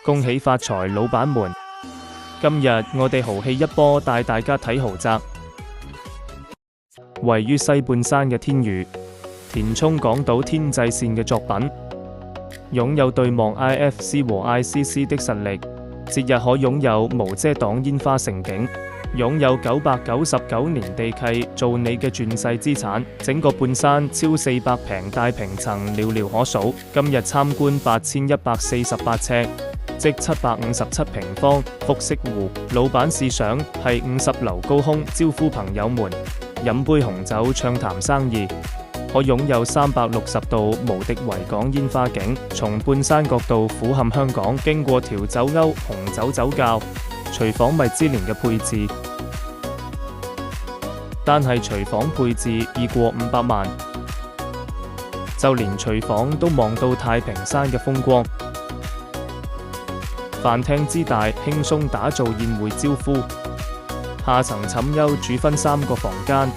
恭喜發財，老闆們！今日我哋豪氣一波，帶大家睇豪宅。位於西半山嘅天宇，填充港島天際線嘅作品，擁有對望 IFC 和 ICC 的實力，節日可擁有無遮擋煙花盛景，擁有999年地契做你嘅傳世資產。整個半山超400平大平層寥寥可數，今日參觀8148尺，即757平方，複式戶。老闆試想係50樓高空，招呼朋友們飲杯紅酒暢談生意。可擁有360度無敵維港煙花景，從半山角度俯瞰香港，經過調酒歐紅酒酒窖，廚房米芝蓮嘅配置，單係廚房配置已過500萬，就連廚房都望到太平山嘅風光。飯廳之大，輕鬆打造宴會招呼。下層寢幽主分3個房間，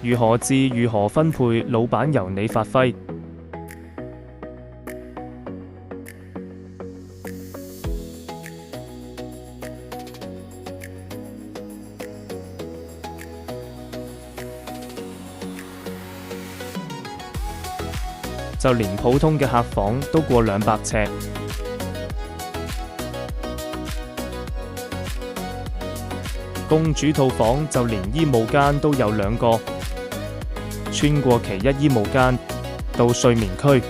如何置如何分配，老闆由你發揮。就連普通嘅客房都過200尺。公主套房就連衣帽間都有2個，穿過其一衣帽間到睡眠區。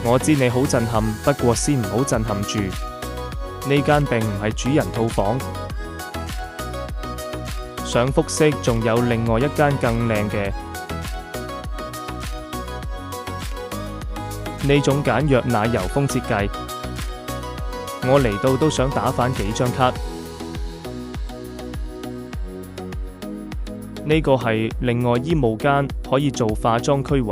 我知你好震撼，不過先唔好震撼住，呢間並唔係主人套房。想複式仲有另外一間更靚嘅，呢種簡約奶油風設計，我嚟到都想打返幾張卡。呢個係另外衣帽間，可以做化妝區域。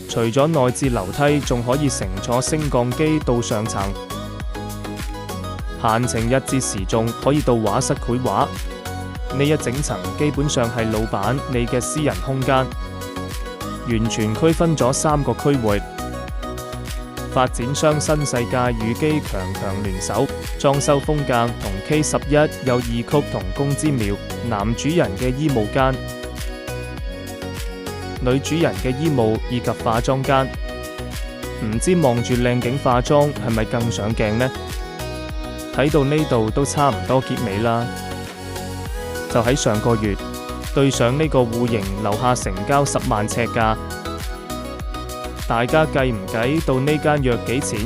除咗內置樓梯，仲可以乘坐升降機到上層。閒情逸致時仲可以到畫室繪畫。呢一整層基本上係老闆你嘅私人空間。完全區分咗3個區域，發展商新世界與機強聯手，裝修風格同 K11 有異曲同工之妙。男主人嘅衣帽間，女主人嘅衣帽以及化妝間，唔知望住靚景化妝係咪更上鏡呢？睇到呢度都差唔多結尾啦，就喺上個月。對上呢個戶型樓下成交10萬尺價，大家計唔計到呢間約幾錢？